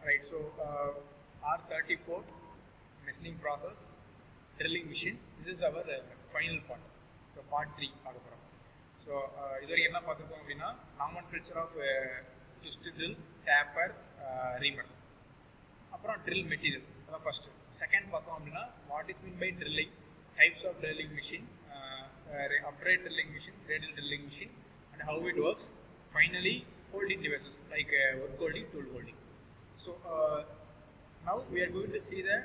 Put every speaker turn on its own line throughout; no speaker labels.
right? So R34 machining process, drilling machine. This is our final part. So part 3 பார்க்க போறோம். So இதுவரைக்கும் என்ன பார்த்துருக்கோம் அப்படின்னா nomenclature of twist drill, taper, reamer. அப்புறம் drill material அதான் first. Second பார்த்தோம் அப்படின்னா what is meant by drilling, types of drilling machine, upright drilling machine, radial drilling machine, and how it works. Finally, holding devices like work holding, tool holding. So now we are going to see the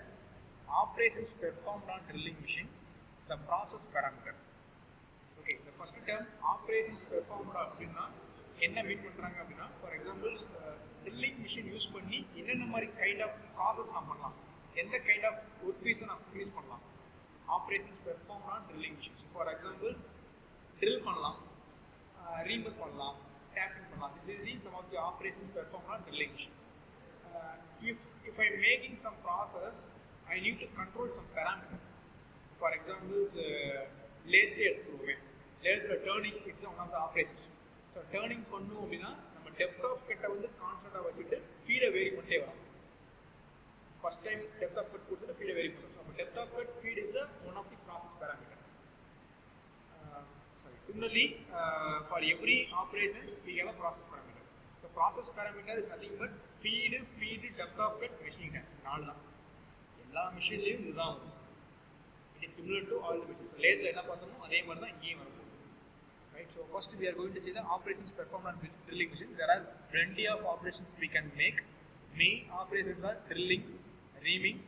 operations performed on drilling machine, the process parameter. Okay, the first term operations performed அப்படின்னா என்ன மீன் பண்றாங்க அப்படின்னா, for example drilling machine use பண்ணி என்னென்ன மாதிரி kind of process நாம் பண்ணலாம், எந்த கைண்ட் ஆஃப் ஒர்க் பீஸை நாம் யூஸ் பண்ணலாம், operations perform on drilling machines. For examples drill பண்ணலாம், ரீமர் பண்ணலாம், டேப்பிங் பண்ணலாம். This is the sum of the operations perform on drilling machine. If I am making some process, I need to control some parameter. For example, lathe எடுத்துக்கோங்க, lathe turning is one of the operations. So turning பண்ணோம் அப்படின்னா நம்ம depth of கட்டை வந்து கான்ஸ்டன்டா வச்சுட்டு ஃபீடை vary பண்ணிட்டே வரோம். First time depth of cut கொடுத்துட்டு ஃபீடை வேரி பண்ணுறோம். அப்போ depth of cut feed is one of the process parameter. Similarly, for every operations we have a process parameter. So process parameter is nothing but speed, feed, depth of cut, machining time. நாலு தான் எல்லா மிஷின்லையும் இதுதான் வரும். It is similar to all the machines. லேத்ல என்ன பார்த்தோமோ அதே மாதிரி தான் இங்கேயும் வரும். Right, so first we are going to see the operations performed on drilling machine. There are plenty of operations we can make. Main operations are drilling, reaming,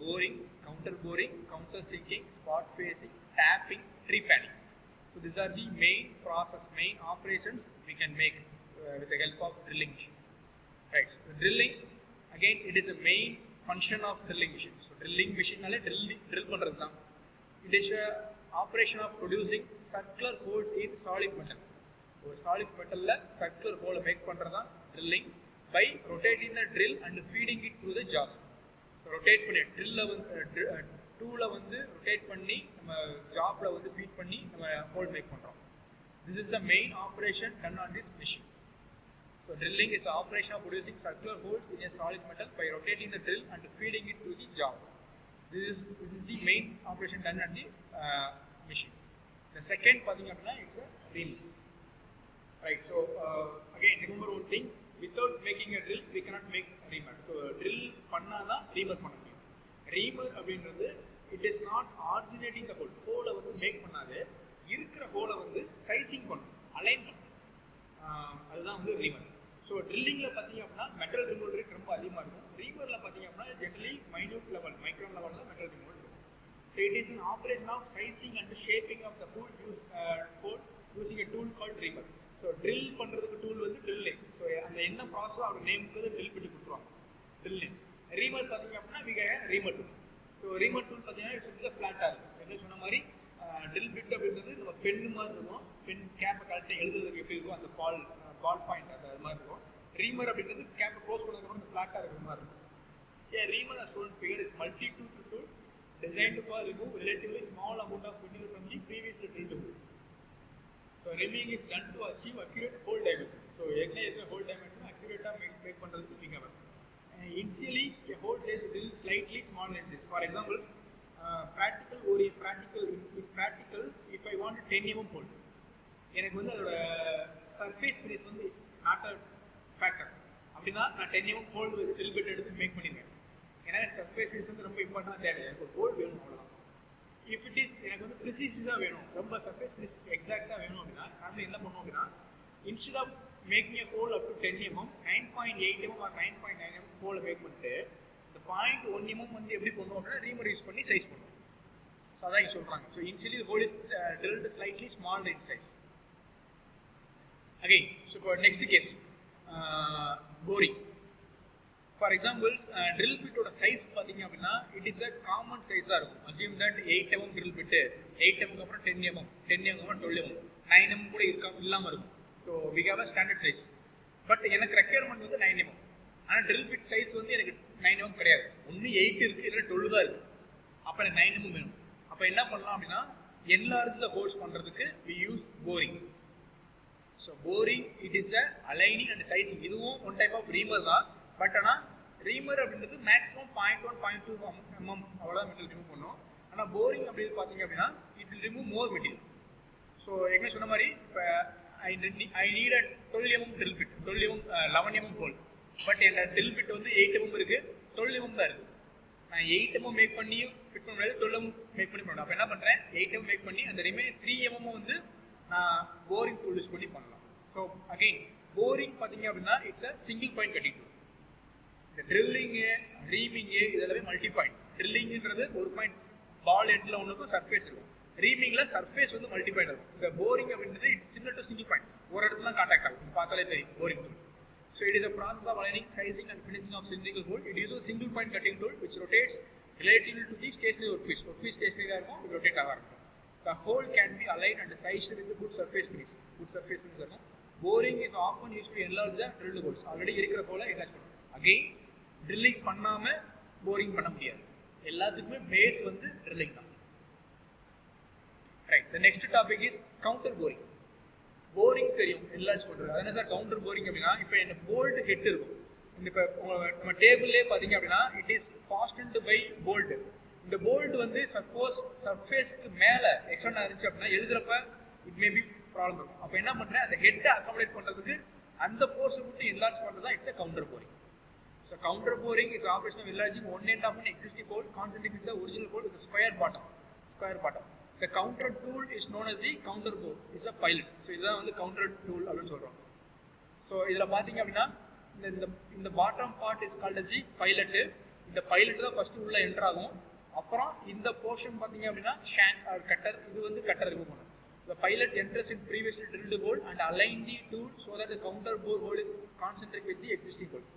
boring, counter sinking, spot facing, tapping, trepanning. So these are the main operations we can make with the help of drilling machine. Right, so drilling again, it is a main function of drilling machine. So drilling machine nalle drill பண்றது தான். It is a operation of producing circular holes in solid metal. ஒரு solid metalல circular hole make பண்றதா drilling by rotating the drill and feeding it through the job. So rotate பண்ணி drill வந்து டூல வந்து rotate பண்ணி நம்ம jobல வந்து feed பண்ணி நம்ம hole make பண்றோம். This is the main operation done on this machine. So drilling is the operation of producing circular holes in a solid metal by rotating the drill and feeding it through the job. This is the main operation done on the machine. The second pathing apna it's a reaming. Right, so again remember one thing, without making a drill we cannot make a reamer. So drill panna da reamer panna mudiyum. Reamer அப்படின்றது it is not originating the hole வந்து make பண்ணாது, இருக்கிற ஹோலை வந்து sizing பண்ணும், align பண்ணும். அதுதான் வந்து ரீமர். So ட்ரில்லிங்கில் பார்த்தீங்க அப்படின்னா மெட்டல் ரிமூவல் ரேட் ரொம்ப அதிகமாக இருக்கும். ரீமரில் பார்த்தீங்க அப்படின்னா generally minute level, micron level தான் மெட்டல் ரிமூவல் இருக்கும். So it is an operation of sizing and shaping of the hole using a tool called reamer. So drill பண்றதுக்கு tool வந்து drilling. So அந்த என்ன ப்ராசஸ் அவரோட நேமுக்கு drill பண்ணி கொடுத்துருவாங்க, drilling. reamer பார்த்தீங்க அப்படின்னா we get a reamer tool. So reamer tool பார்த்தீங்கன்னா it's flat-ஆ இருக்கும். என்ன சொன்ன மாதிரி drill bit அப்படின்றது நம்ம பென்னு மாதிரி இருக்கும், பென் கேப்பை கரெக்டாக எழுதுறதுக்கு எப்படி இருக்கும் அந்த பால் பாயிண்ட் அந்த மாதிரி இருக்கும். reamer அப்படின்றது கேப்பை க்ளோஸ் பண்ணதுக்கப்புறம் அந்த ஃப்ளாட்டாக இருக்கிற மாதிரி இருக்கும். reamer as shown figure is multi-tool tool designed to remove relatively small amount of material from the previously drilled hole. So reaming is done to achieve accurate hole dimensions. So என்ன hole dimension accurate make பண்றதுக்கு நீங்க initially a hole size drill slightly small in size. For example, practical if I want a 10 mm hole, எனக்கு வந்து அதோட surface finish வந்து not a factor. அப்படின்னா நான் 10 mm hole drill bit எடுத்து make பண்ணிருக்கேன். ஏன்னா சர்ஃபேஸ் ஃபீஸ் வந்து ரொம்ப இம்பார்ட்டன்டாக தேவை, எனக்கு ஒரு ஹோல் வேணும் அவ்வளோதான். இஃப் இட் இஸ் எனக்கு வந்து ப்ரிசிஸாக வேணும், ரொம்ப சர்ஃபேஸ் ஃபீஸ் எக்ஸாக்டாக வேணும் அப்படின்னா நம்ம என்ன பண்ணுவோம் அப்படின்னா, instead of making a hole up to 10 mm 9.8 mm or 9.9 mm ஹோலை மேக் பண்ணிட்டு இந்த 0.1 mm வந்து எப்படி பண்ணுவோம் அப்படின்னா ரீமர் யூஸ் பண்ணி சைஸ் பண்ணுவோம். ஸோ அதான் இங்கே சொல்கிறாங்க. So initially hole is drilled slightly small in size. Again so இப்போ next case boring. For example, drill bit oda size பாத்தீங்க அப்படின்னா it is a common size ஆ இருக்கும். Assume that 8 mm drill bit 8 mm அப்புறம் 10 mm அப்புறம் 12 mm 9 mm கூட இல்லாம இருக்கும். So we have a standard size. But எனக்கு requirement வந்து 9 mm. ஆனா drill bit size வந்து எனக்கு 9 mm கிடையாது. ஒன்னு 8 இருக்கு இல்ல 12 தான் இருக்கு. அப்ப எனக்கு 9 mm வேணும். அப்ப என்ன பண்ணலாம் அப்படின்னா enlarge the holes பண்றதுக்கு we use boring. So boring it is a aligning and sizing. இதுவும் one type of reamer தான். பட் ஆனால் ரீமர் அப்படின்றது மேக்ஸிமம் 0.1 0.2 mm அவ்வளோதான் மெட்டீரியல் ரிமூவ் பண்ணும். ஆனால் போரிங் அப்படின்னு பார்த்தீங்க அப்படின்னா it will remove more material. So ஏற்கனவே சொன்ன மாதிரி இப்போ I need a 12 mm drill bit, 12 mm 11 mm whole. But N drill bit வந்து 8 mm இருக்கு, 12 mm தான் இருக்கு. நான் 8 mm மேக் பண்ணியும் ஃபிட் பண்ண முடியாது, 12 mm மேக் பண்ணி பண்ணணும். அப்போ என்ன பண்ணுறேன், 8 mm மேக் பண்ணி அந்த ரிமைனிங் 3 mm வந்து நான் போரிங் டூல் யூஸ் பண்ணி பண்ணலாம். ஸோ அகெயின் போரிங் பார்த்தீங்க அப்படின்னா it's a single point cutting tool. இந்த ட்ரில்லிங்கு, ரீமிங்கு இதெல்லாமே மல்டி பாயிண்ட். ட்ரில்லிங்கிறது ஒரு பாயிண்ட் பால் எண்டில் ஒன்றுக்கும் சர்ஃபேஸ் இருக்கும். ரீமிங்கில் சர்ஃபேஸ் வந்து மல்டி பாயிண்ட் இருக்கும். இந்த போரிங் அப்படின்றது it's similar to single point. ஒரு இடத்துல தான் கான்டாக்ட் ஆகும், பார்த்தாலே தெரியும் boring tool. So it is a process of aligning, sizing and finishing of cylindrical hole. It is a single point cutting tool which rotates relatively to the stationary workpiece. Workpiece stationary இருக்கும், இது rotate ஆக இருக்கும். The hole can be aligned and sized with a good surface finish. Good surface finish இருக்கும். Boring is often used to enlarge the drilled holes. Already இருக்கிற போல enlarge பண்ணும். Again drilling பண்ணாம boring பண்ண முடியாது. எல்லாத்துக்குமே பேஸ் வந்து ட்ரில்லிங் தான். Right, the next topic is counter boring. Boring தெரியும் என்லார்ஜ் பண்றது. அது என்ன சார் கவுண்டர் போரிங் அப்படின்னா, இப்போ என்ன போல்ட் ஹெட் இருக்கும். இந்த இப்போ நம்ம டேபிள்லேயே பார்த்தீங்க அப்படின்னா இட் இஸ் ஃபாஸ்டன்டு பை போல்ட். இந்த போல்ட் வந்து சப்போஸ் சர்ஃபேஸ்க்கு மேலே எக்ஸ்டர்ன் இருந்துச்சு அப்படின்னா எழுதுறப்ப இட் மேபி ப்ராப்ளம் இருக்கும். அப்போ என்ன பண்ணுறேன், அந்த ஹெட்டை அக்காமடேட் பண்ணுறதுக்கு அந்த போர்ஸை மட்டும் என்லார்ஜ் பண்ணுறது தான் it's counter boring. So counter boring is operation of enlarging one end of an existing hole concentric with the original hole with a square bottom. The counter tool is known as the counter bore. It's a pilot. So இதுதான் வந்து counter tool அப்படின்னு சொல்றோம். So இதில் பார்த்தீங்க அப்படின்னா இந்த bottom part is called as the pilot. இந்த pilot தான் ஃபர்ஸ்ட் உள்ள என்டர் ஆகும். அப்புறம் இந்த போர்ஷன் பார்த்தீங்க அப்படின்னா ஷாங்க் ஆர் கட்டர், இது வந்து கட்டர் ரிமூவ் பண்ணும். The pilot enters in previously drilled hole and align the tool so that the counter bore hole is concentric with the existing hole.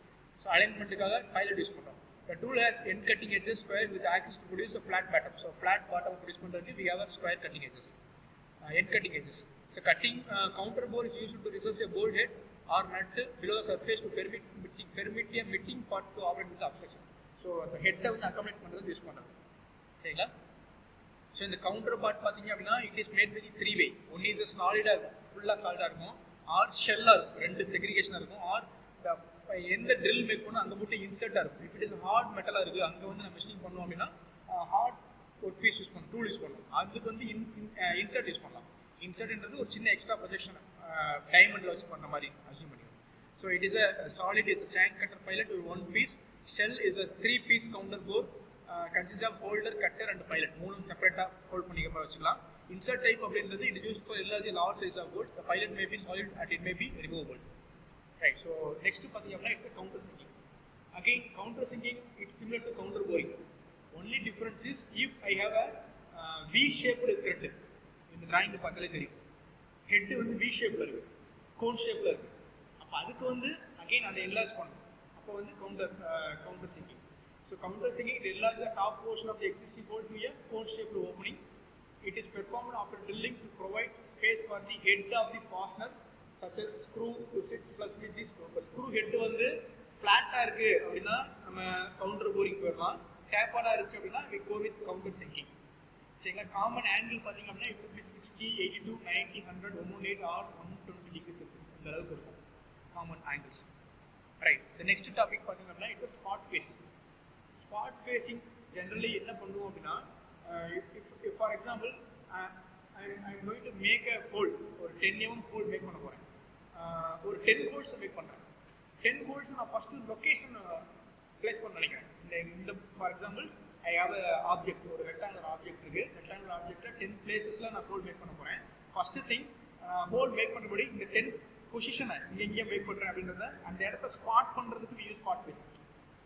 So alignmentக்காக pilot use பண்ணுறோம். The tool has end cutting edges square with axis to produce a flat bottom. So flat bottom produce பண்றதுக்கு we have a square cutting edges, end cutting edges. So cutting counter bore is used to recess a bolt head or nut below the surface to permit a mitting part to operate with the obstruction. So the head வந்து accommodate பண்றது use பண்றோம். சரிங்களா? So இந்த counter part பார்த்தீங்க அப்படின்னா it is made with 3 way. One is சாலிடா இருக்கும், ஃபுல்லா சாலிடா இருக்கும், ஆர் ஷெல்லா இருக்கும், ரெண்டு செக்ரிகேஷனா இருக்கும், ஆர் எந்த ட்ரில் மேக் பண்ணோம் அங்கே மட்டும் இன்சர்ட்டாக இருக்கும். இஃப் இட் இஸ் ஹார்ட் மெட்டலாக இருக்குது அங்கே வந்து நம்ம மிஷினிங் பண்ணோம் அப்படின்னா ஹார்ட் ஒரு பீஸ் யூஸ் பண்ணணும், டூல் யூஸ் பண்ணணும். அதுக்கு வந்து இன்சர்ட் யூஸ் பண்ணலாம். இன்சர்ட்ன்றது ஒரு சின்ன எக்ஸ்ட்ரா ப்ரொஜெக்ஷன் டைமண்டில் வச்சு பண்ணுற மாதிரி அசியூம் பண்ணிக்கணும். So it is a solid is shank cutter pilot ஒரு 1 piece. Shell is a 3 piece counter bore consist of holder, cutter and pilot. மூணும் செப்பரேட்டாக ஹோல்ட் பண்ணிக்க வச்சுக்கலாம். இன்சர்ட் டைப் அப்படின்றது இட் இஸ் யூஸ் ஃபார் எல்லாத்தையும் large size of bolt. The pilot may be solid and it may be removable. Right, so next பார்த்தீங்கன்னா it's a counter sinking. Again counter sinking it's similar to counter boring. Only difference is if I have a V shaped thread. இந்த drawing பார்த்தாலே தெரியும், head வந்து V shape இருக்கு, cone shape இருக்கு. அப்ப அதுக்கு வந்து again அதை enlarge பண்ணணும். அப்ப வந்து counter sinking. So counter sinking it enlarges the top portion of the existing hole to a cone shaped opening. It is performed after drilling to provide space for the head of the fastener such as screw to sit flush with this. Screw head வந்து ஃப்ளாட்டாக இருக்குது அப்படின்னா நம்ம counter boring போயிடலாம். டேப்பாடாக இருந்துச்சு அப்படின்னா we go with counter sinking. சரிங்களா? Common angle பார்த்தீங்க அப்படின்னா it be 60, 82, 90, 100, 118 or 120 degree Celsius இந்த அளவுக்கு இருக்கும் common angles. Right, the next topic பார்த்தீங்க அப்படின்னா it's spot facing. Spot facing generally என்ன பண்ணுவோம் அப்படின்னா for example I'm going to make a hole, ஒரு 10 mm hole மேக் பண்ண போகிறேன். ஒரு 10 holes மேக் பண்ணுறேன். 10 holes நான் ஃபஸ்ட்டு லொக்கேஷன் பிளேஸ் பண்ண நினைக்கிறேன். இந்த for example I have object, ஒரு ரெக்டாங்குலர் ஆப்ஜெக்ட் இருக்குது. ரெக்டாங்குலர் ஆப்ஜெக்டை 10 பிளேசஸில் நான் ஹோல் மேக் பண்ண போகிறேன். ஃபஸ்ட்டு திங் ஹோல் மேக் பண்ணுறபடி இந்த 10 பொசிஷனை இங்கே மேக் பண்ணுறேன் அப்படின்றத அந்த இடத்த ஸ்பாட் பண்ணுறதுக்கு யூஸ் ஸ்பாட் ஃபேஸிங்.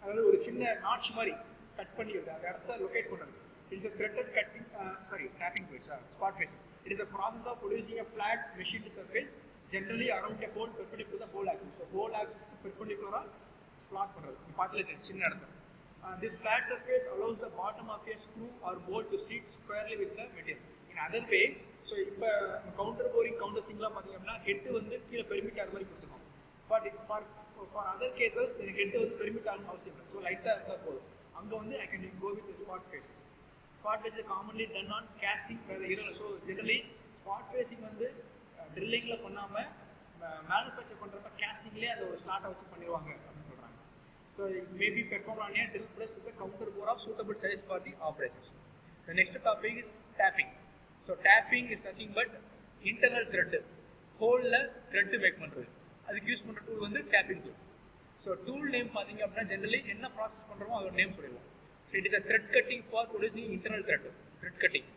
அதாவது ஒரு சின்ன நாட்ச் மாதிரி கட் பண்ணி அந்த இடத்த லொக்கேட் பண்ணுறது. It is a threaded cutting, tapping to it, spot facing. It is a process of producing a flat machined surface generally around a hole perpendicular to the hole axis. So hole axis ku perpendicular plot பண்றது. இந்த பாத்துல சின்ன இடத்துல. This flat surface allows the bottom of a screw or bolt to sit squarely with the material. In other way, so இப்ப counter boring counter sinking பாத்தீங்க அப்படினா head வந்து கீழ permit ஆகிற மாதிரி கொடுத்துருக்கோம். For other cases the head வந்து permit ஆகணும் அவசியம் இல்லை. So லைட்டா இருந்தா போதும். அங்க வந்து I can go with the spot facing. Spot facing is commonly done on casting by the hero. So generally spot facing வந்து ட்ரில்லிங்ல பண்ணாம மேனுஃபேக்சர் பண்றப்ப காஸ்டிங்லயே அந்த ஒரு ஸ்லாட்டை வச்சு பண்ணிடுவாங்க அப்படின்னு சொல்றாங்க. So So it may be performed on a drill press with a counter bore of suitable size for the operations. The next topic is tapping. So tapping is nothing but internal thread. Hole thread make பண்றது. அதுக்கு use பண்ற tool வந்து tapping tool. So tool name பாத்தீங்க அப்படினா generally என்ன process பண்றோமோ அதோட name சொல்லிடுவோம். So it is a thread cutting for producing internal thread. Thread cutting.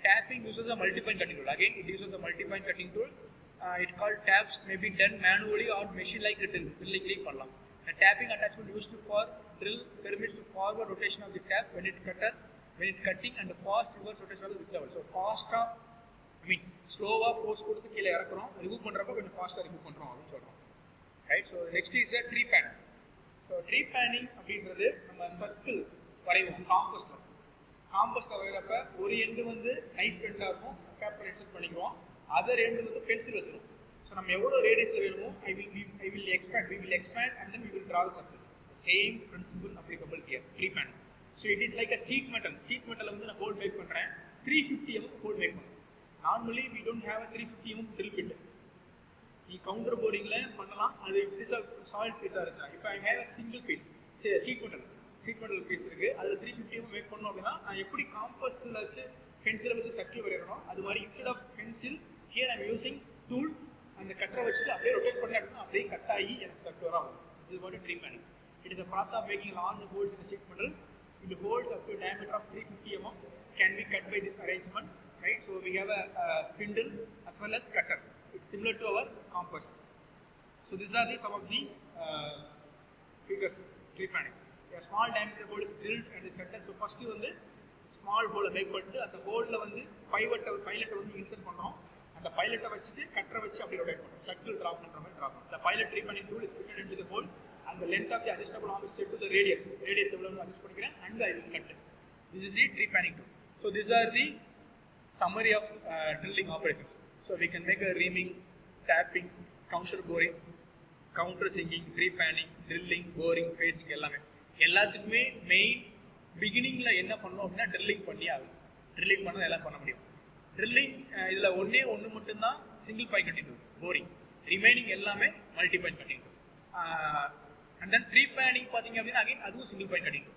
Tapping uses a multi-point cutting tool. Again, it uses a multi-point cutting tool. It called taps may be done manually or machine-like drill. Drill பண்ணலாம். A tapping attachment used for drill permits to forward rotation of the tap when it cutting and fast reverse rotation of the level. So fast slow-ஆ force கொடுத்து கீழ இறக்குறோம். remove பண்றப்ப கொஞ்சம் fast-ஆ remove பண்றோம் அப்படினு சொல்றோம். Right? So next is a tree panning. So tree panning அப்படின்றது நம்ம circle வரைவோம் காம்பஸ்ல. காம்பஸ்ல வரையறப்ப ஒரு எண்ட் வந்து நைஃப் எண்டா இருக்கும், பேப்பர் இன்சர்ட் பண்ணிக்குவோம். அதர் எண்ட் வந்து பென்சில் வச்சிருவோம். So நம்ம எவ்வளவு ரேடியஸ்ல வேணுமோ I will expand and then we will draw the circle. The same principle applicable here. Tree panning. So it is like a sheet metal. Sheet metal வந்து நான் whole make பண்றேன். 350 mm whole make பண்றேன். Normally we don't have a 350 mm drill bit. நீ counter போரிங்ல பண்ணலாம். அது solid பீஸா இருந்துச்சு. If I have a single piece, say sheet metal piece இருக்கு. அதுல 350 mm மேக் பண்ணனும் அப்படினா நான் எப்படி காம்பஸ்ல வச்சு பென்சிலை வச்சு சர்க்கிள் வரையறனோ அது மாதிரி instead of pencil here I am using tool அந்த கட்டரை வச்சு அப்படியே ரொட்டேட் பண்ணி அப்படினா அப்படியே கட் ஆகி எனக்கு சர்க்கிள் வரும். This is what tree panning. It is a process of making large holes in the sheet metal. The holes up to a diameter of 350 mm can be cut by this arrangement, right? So we have a spindle as well as cutter. It's similar to our compass. So these are some of the figures tree panning. A small diameter hole is drilled and is centered. So first வந்து small hole make பண்ணிட்டு அந்த ஹோல்ல வந்து pilot வந்து insert பண்றோம். அந்த பைலட்டை வச்சுட்டு கட்டரை வச்சு அப்படியே ரொட்டேட் பண்றோம். சர்க்கிள் டிரா பண்ற மாதிரி டிரா பண்றோம். The pilot tree panning tool is fitted into the hole and the length of the adjustable arm is set to the radius எவ்வளவுன்னு adjust பண்ணிக்கிறேன் and I will cut. This is the tree panning tool. So these are the summary of drilling operations. So we can make a reaming, tapping, counter boring, counter sinking, tree panning, drilling, boring, facing எல்லாத்துக்குமே main பிகினிங்ல என்ன பண்ணணும் அப்படின்னா drilling பண்ணி ஆகும். Drilling பண்ணது எல்லாம் பண்ண முடியும். ட்ரில்லிங் இதுல ஒன்று மட்டும்தான் single point continue boring, remaining எல்லாமே multi point continue. And then trepanning பார்த்தீங்க அப்படின்னா அகைன் அதுவும் சிங்கிள் பாயிண்ட் கண்டினியூ.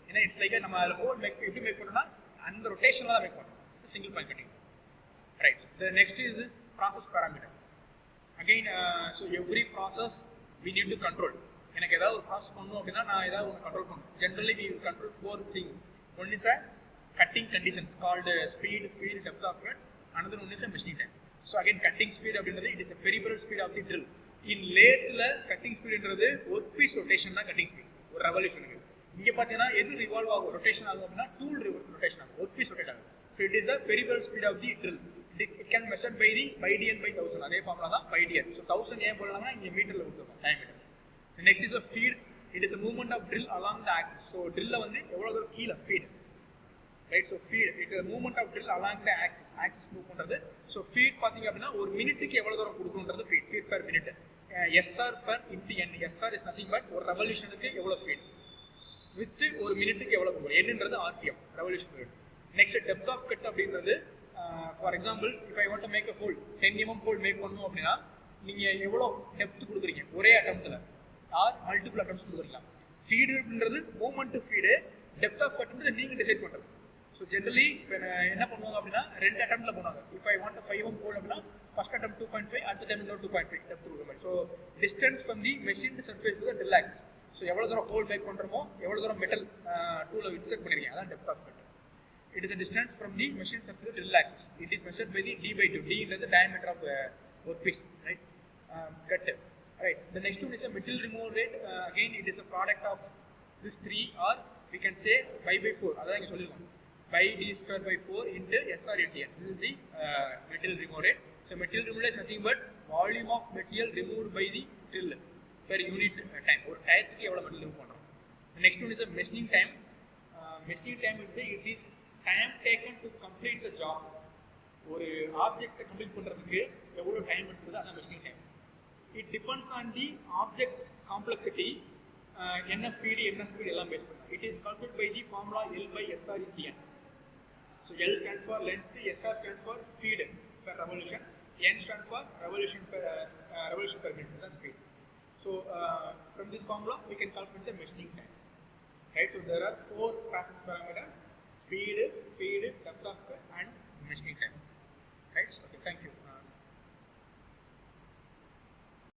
ஏன்னா இட்ஸ் லைக் நம்ம அதில் ஹோல் மேக் எப்படி மேக் பண்ணோம்னா அந்த ரொட்டேஷனில் தான் மேக் பண்ணணும். Single point continue. Right. The next is process parameter. Again so every process we need to control. எனக்கு ஏதாவது ஒரு ப்ராசஸ் பண்ணணும் அப்படின்னா நான் ஏதாவது ஒன்று கண்ட்ரோல் பண்ணணும். Generally we will control 4 things. One is a cutting conditions called speed, field, depth of cut. Another one is a machining time. So again cutting speed அப்படின்றது it is a peripheral speed of the drill. In lathe cutting speed என்றது work piece rotation தான் cutting speed. ஒரு revolution. இங்க பாத்தீங்கன்னா எது revolve ஆகும் rotation ஆகும் அப்படின்னா டூல் ரொட்டேஷன் ஆகும், ஒர்க் பீஸ் ரொட்டேட் ஆகும். So it is the peripheral speed of the drill. It can measured by the dn by 1000. அதே ஃபார்முலா தான் by dn. So 1000 ஏன் போடலாம்னா இங்க மீட்டர்ல கொடுத்துருக்கோம் diameter. The next is a feed. It is a movement of drill along the axis. So drill வந்து எவ்வளவு தூரம் கீழ feed. Right? So feed it is a movement of drill along the axis move பண்றது. So feed பாத்தீங்க அப்படின்னா ஒரு மினிட்டுக்கு எவ்வளவு தூரம் கொடுக்கணும்ன்றது feed per minute. SR per into n. SR is nothing but ஒரு ரெவல்யூஷனுக்கு எவ்வளவு feed with ஒரு மினிட்டுக்கு எவ்வளவு கொடுக்கணும். என்னன்றது RPM revolution rate. Next depth of cut அப்படின்றது for example if I want to make a hole 10 mm hole make பண்ணனும் அப்படினா நீங்க எவ்வளவு டெப்த் கொடுக்குறீங்க ஒரே அட்டெம்ப்ட்ல ஆர் மல்டிபிள் அட்டெம்ப்ட்ஸ் கொடுக்குறீங்க. ஃபீட் அப்படின்றது மூவ்மெண்ட் ஃபீட், டெப்த் ஆஃப் கட்ன்றது நீங்க டிசைட் பண்றது. ஸோ ஜென்ரலி என்ன பண்ணுவாங்க அப்படின்னா 2 அட்டெம்ப்ட்ல பண்ணுவாங்க. If I want 5 mm whole அப்படின்னா ஃபர்ஸ்ட் அட்டெம்ப்ட் 2.5, அடுத்த டைம் இன்னொரு 2.5 டெப்த் கொடுக்குற மாதிரி. So distance from the machine surface to the drill axis. So எவ்வளவு தூரம் ஹோல் மேக் பண்றோமோ எவ்வளவு தூரம் மெட்டல் டூல இன்சர்ட் பண்ணிருக்கீங்க அதான் depth of cut. It is a distance from the machine surface to the drill axis. It is measured by the d/2. D is the diameter of the workpiece, right? Cut. Right. The next one is a material removal rate. Again, it is a product of this 3 or we can say pi by 4. Adha inga sollirukkom. Pi d square by 4 into SR into n. This is the material removal rate. So material removal is nothing but volume of material removed by the drill per unit time. Or டயத்துக்கு எவ்வளவு metal remove பண்றோம். The next one is a machining time. Machining time it is time taken to complete the job. ஒரு object complete பண்றதுக்கு எவ்வளவு time எடுக்குது அதான் machining time. It depends on the object complexity. என்ன speed என்ன speed எல்லாம் base பண்ணும். It is calculate by the formula L/SR into n. So L stands for length, SR stands for feed per revolution, n stands for revolution per minute, that's speed. So from this formula, we can calculate the machining time. Right, so there are 4 process parameters: speed, feed,